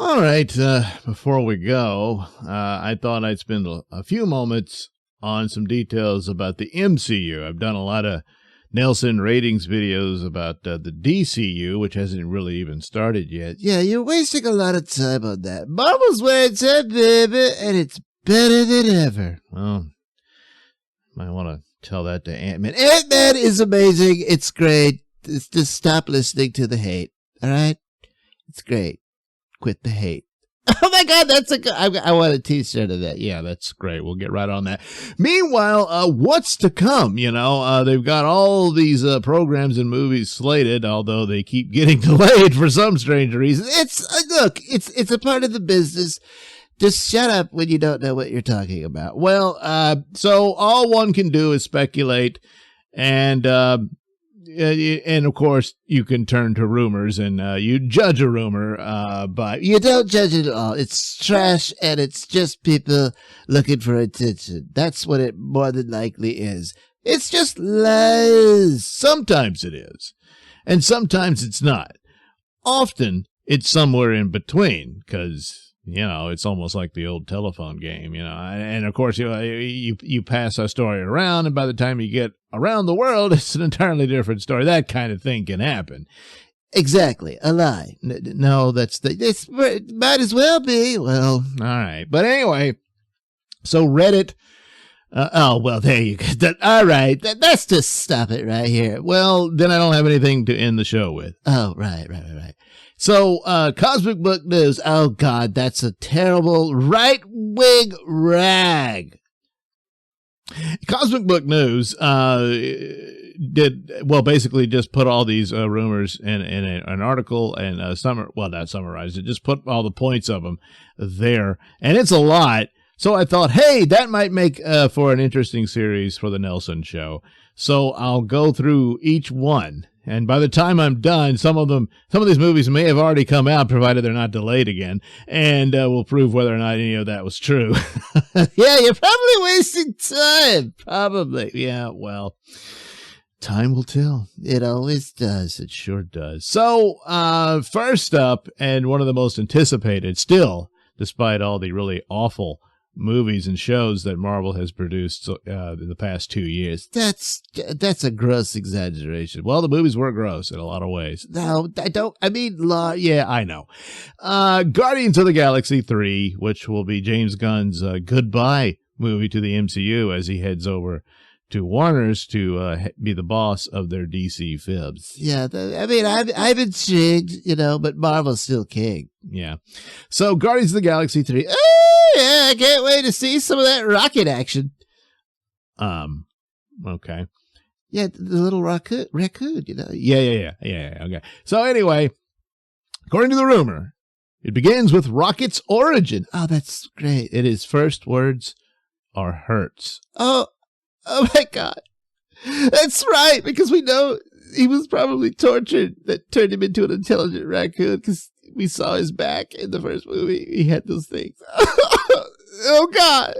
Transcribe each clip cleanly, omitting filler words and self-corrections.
All right, before we go, I thought I'd spend a few moments on some details about the MCU. I've done a lot of Nailsin ratings videos about the DCU, which hasn't really even started yet. Yeah, you're wasting a lot of time on that. Marvel's where it's at, baby, and it's better than ever. Well, might want to tell that to Ant-Man. Ant-Man is amazing. It's great. Just stop listening to the hate, all right? It's great. Quit the hate. Oh my God, I want a t-shirt of that. Yeah, that's great. We'll get right on that. Meanwhile, what's to come? They've got all these programs and movies slated, although they keep getting delayed for some strange reason. It's a part of the business. Just shut up when you don't know what you're talking about. Well, so all one can do is speculate, and of course, you can turn to rumors and you judge a rumor, but you don't judge it at all. It's trash, and it's just people looking for attention. That's what it more than likely is. It's just lies. Sometimes it is, and sometimes it's not. Often, it's somewhere in between, because it's almost like the old telephone game, and of course, you pass a story around, and by the time you get around the world, it's an entirely different story. That kind of thing can happen. Exactly. A lie. No, this might as well be. Well, all right. But anyway, so Reddit. There you go. All right. Let's just stop it right here. Well, then I don't have anything to end the show with. Oh, right. So, Cosmic Book News. Oh, God, that's a terrible right-wing rag. Cosmic Book News basically just put all these rumors in an article and not summarized it, just put all the points of them there. And it's a lot. So I thought, hey, that might make for an interesting series for the Nailsin Show. So I'll go through each one. And by the time I'm done, some of these movies may have already come out, provided they're not delayed again, and we'll prove whether or not any of that was true. Yeah, you're probably wasting time. Probably. Yeah, well, time will tell. It always does. It sure does. So, first up, and one of the most anticipated still, despite all the really awful movies and shows that Marvel has produced in the past 2 years. That's a gross exaggeration. Well, the movies were gross in a lot of ways. No, I don't. I mean, yeah, I know. Guardians of the Galaxy 3, which will be James Gunn's goodbye movie to the MCU as he heads over to Warner's to be the boss of their DC fibs. Yeah, I'm intrigued, but Marvel's still king. Yeah. So, Guardians of the Galaxy 3. Yeah, I can't wait to see some of that rocket action. Okay. Yeah, the little raccoon, Yeah, okay. So anyway, according to the rumor, it begins with Rocket's origin. Oh, that's great. His first words are hurts. Oh my God. That's right, because we know he was probably tortured that turned him into an intelligent raccoon, because we saw his back in the first movie. He had those things. Oh, God.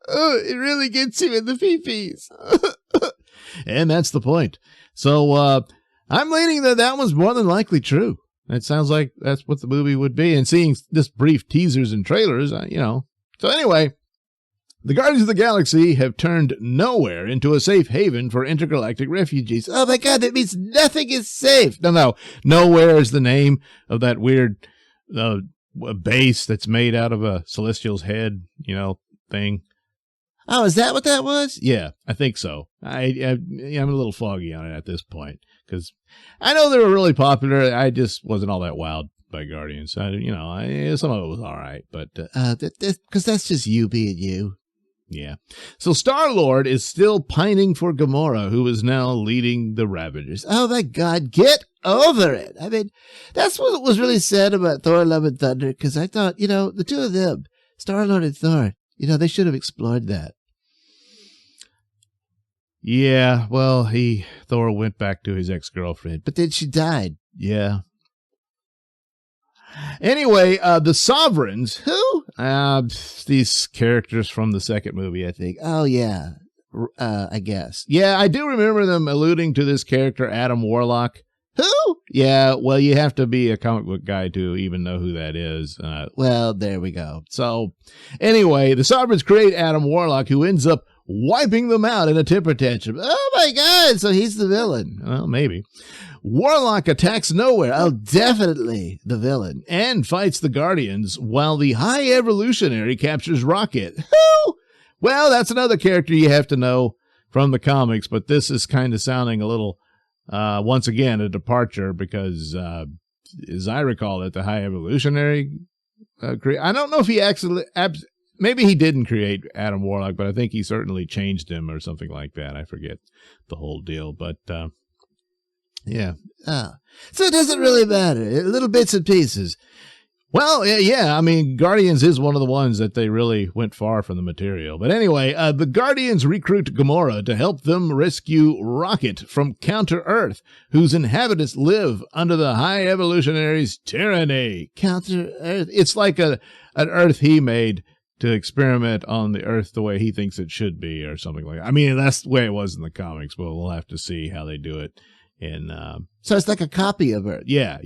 Oh, it really gets him in the pee-pees. And that's the point. So I'm leaning that was more than likely true. It sounds like that's what the movie would be. And seeing this brief teasers and trailers, So anyway, the Guardians of the Galaxy have turned nowhere into a safe haven for intergalactic refugees. Oh, my God, that means nothing is safe. No. Nowhere is the name of that weird base that's made out of a celestial's head, thing. Oh, is that what that was? Yeah, I think so. I'm a little foggy on it at this point, because I know they were really popular. I just wasn't all that wowed by Guardians. Some of it was all right, but because that's just you being you. Yeah. So Star-Lord is still pining for Gamora, who is now leading the Ravagers. Oh, my God. Get over it. I mean, that's what was really sad about Thor, Love, and Thunder, because I thought, the two of them, Star-Lord and Thor, they should have explored that. Yeah, well, Thor went back to his ex-girlfriend. But then she died. Yeah. Anyway, the Sovereigns. Who? These characters from the second movie, I think. Oh, yeah. I guess. Yeah, I do remember them alluding to this character, Adam Warlock, Who? Yeah, well, you have to be a comic book guy to even know who that is. Well, there we go. So, anyway, the Sovereigns create Adam Warlock, who ends up wiping them out in a temper tantrum. Oh my God! So he's the villain. Well, maybe. Warlock attacks Nowhere. Oh, definitely the villain. And fights the Guardians while the High Evolutionary captures Rocket. Who? Well, that's another character you have to know from the comics, but this is kind of sounding a little, once again, a departure because, as I recall it, the High Evolutionary, I don't know if he actually, maybe he didn't create Adam Warlock, but I think he certainly changed him or something like that. I forget the whole deal, but, yeah. So it doesn't really matter. Little bits and pieces. Well, yeah, I mean, Guardians is one of the ones that they really went far from the material. But anyway, the Guardians recruit Gamora to help them rescue Rocket from Counter-Earth, whose inhabitants live under the High Evolutionary's tyranny. Counter-Earth? It's like an Earth he made to experiment on the Earth the way he thinks it should be or something like that. I mean, that's the way it was in the comics, but we'll have to see how they do it. So it's like a copy of Earth. Yeah.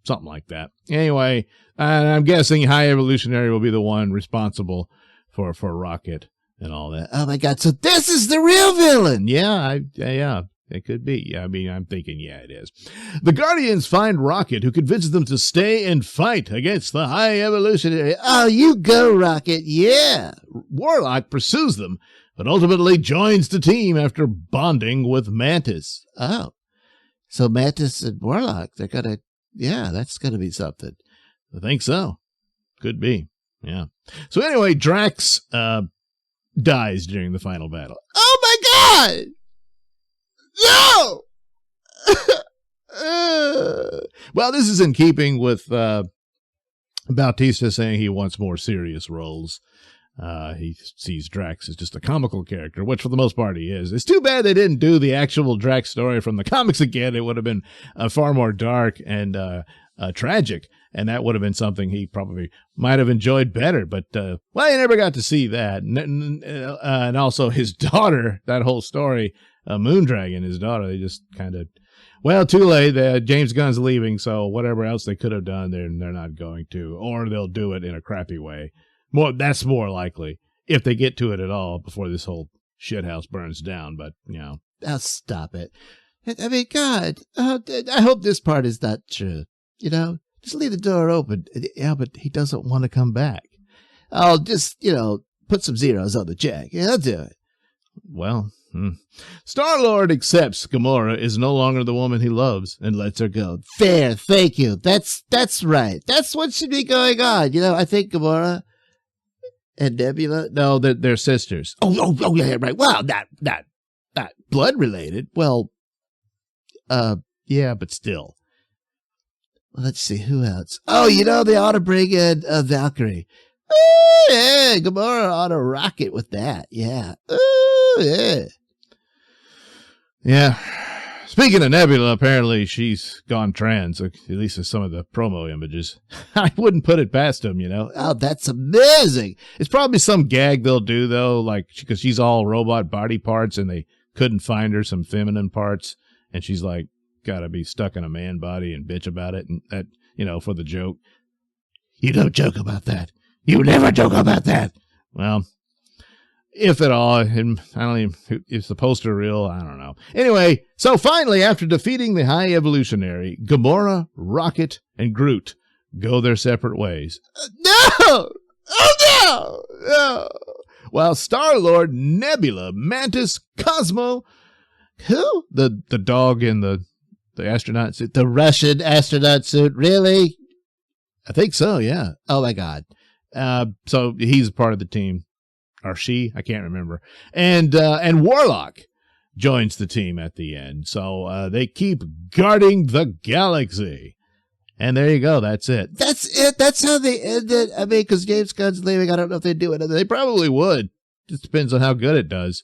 Something like that. Anyway, I'm guessing High Evolutionary will be the one responsible for Rocket and all that. Oh my God! So this is the real villain. Yeah, it could be. Yeah, I mean, I'm thinking, yeah, it is. The Guardians find Rocket, who convinces them to stay and fight against the High Evolutionary. Oh, you go, Rocket! Yeah. Warlock pursues them, but ultimately joins the team after bonding with Mantis. Oh, so Mantis and Warlock, they're gonna. Yeah, that's going to be something. I think so. Could be. Yeah. So anyway, Drax dies during the final battle. Oh my God! No! Well, this is in keeping with Bautista saying he wants more serious roles. He sees Drax as just a comical character, which for the most part he is. It's too bad they didn't do the actual Drax story from the comics again. It would have been far more dark and tragic, and that would have been something he probably might have enjoyed better. But, well, you never got to see that. And also his daughter, that whole story, Moondragon, his daughter, they just kind of, well, too late. James Gunn's leaving, so whatever else they could have done, they're not going to, or they'll do it in a crappy way. That's more likely if they get to it at all before this whole shithouse burns down. But, you know. I'll stop it. I mean, God, I hope this part is not true. You know, just leave the door open. Yeah, but he doesn't want to come back. I'll just, put some zeros on the check. Yeah, I'll do it. Well, Star-Lord accepts Gamora is no longer the woman he loves and lets her go. Fair, thank you. That's right. That's what should be going on. I think Gamora and Nebula. No, they're sisters. Oh, yeah, right. Well, not blood related. Well, yeah, but still. Well, let's see who else. Oh, they ought to bring in Valkyrie. Oh, yeah, Gamora ought to rock it with that. Yeah. Oh, yeah. Yeah. Speaking of Nebula, apparently she's gone trans, at least in some of the promo images. I wouldn't put it past them, Oh, that's amazing. It's probably some gag they'll do, though, like, because she's all robot body parts and they couldn't find her some feminine parts. And she's like, gotta be stuck in a man body and bitch about it. And that, for the joke. You don't joke about that. You never joke about that. Well, if at all, and I don't even, is the poster real? I don't know. Anyway, so finally, after defeating the High Evolutionary, Gamora, Rocket, and Groot go their separate ways. No! Oh, no! While Star-Lord, Nebula, Mantis, Cosmo, who? The dog in the astronaut suit. The Russian astronaut suit, really? I think so, yeah. Oh, my God. So he's a part of the team. Or she, I can't remember. And Warlock joins the team at the end. So they keep guarding the galaxy. And there you go. That's it. That's it. That's how they end it. I mean, because James Gunn's leaving. I don't know if they do it. They probably would. Just depends on how good it does.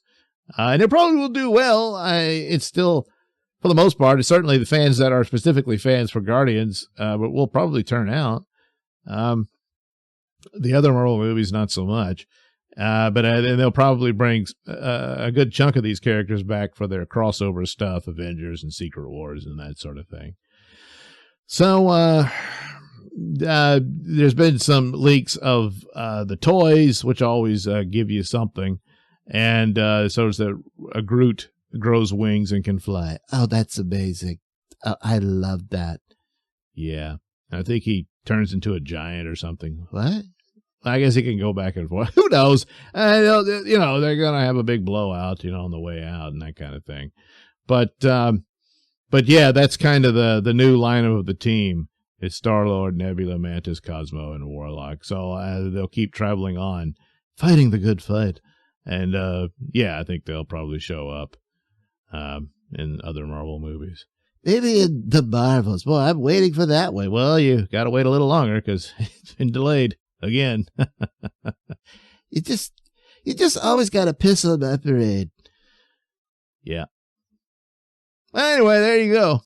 And it probably will do well. It's still, for the most part, it's certainly the fans that are specifically fans for Guardians will probably turn out. The other Marvel movies, not so much. But they'll probably bring a good chunk of these characters back for their crossover stuff, Avengers and Secret Wars and that sort of thing. So there's been some leaks of the toys, which always give you something. And so is a Groot grows wings and can fly. Oh, that's amazing. I love that. Yeah. I think he turns into a giant or something. What? I guess he can go back and forth. Who knows? They're going to have a big blowout, on the way out and that kind of thing. But yeah, that's kind of the new lineup of the team. It's Star-Lord, Nebula, Mantis, Cosmo, and Warlock. So they'll keep traveling on, fighting the good fight. And yeah, I think they'll probably show up in other Marvel movies. Maybe in the Marvels. Boy, I'm waiting for that one. Well, you got to wait a little longer because it's been delayed again. You just always got to piss on my parade. Yeah. Anyway, there you go.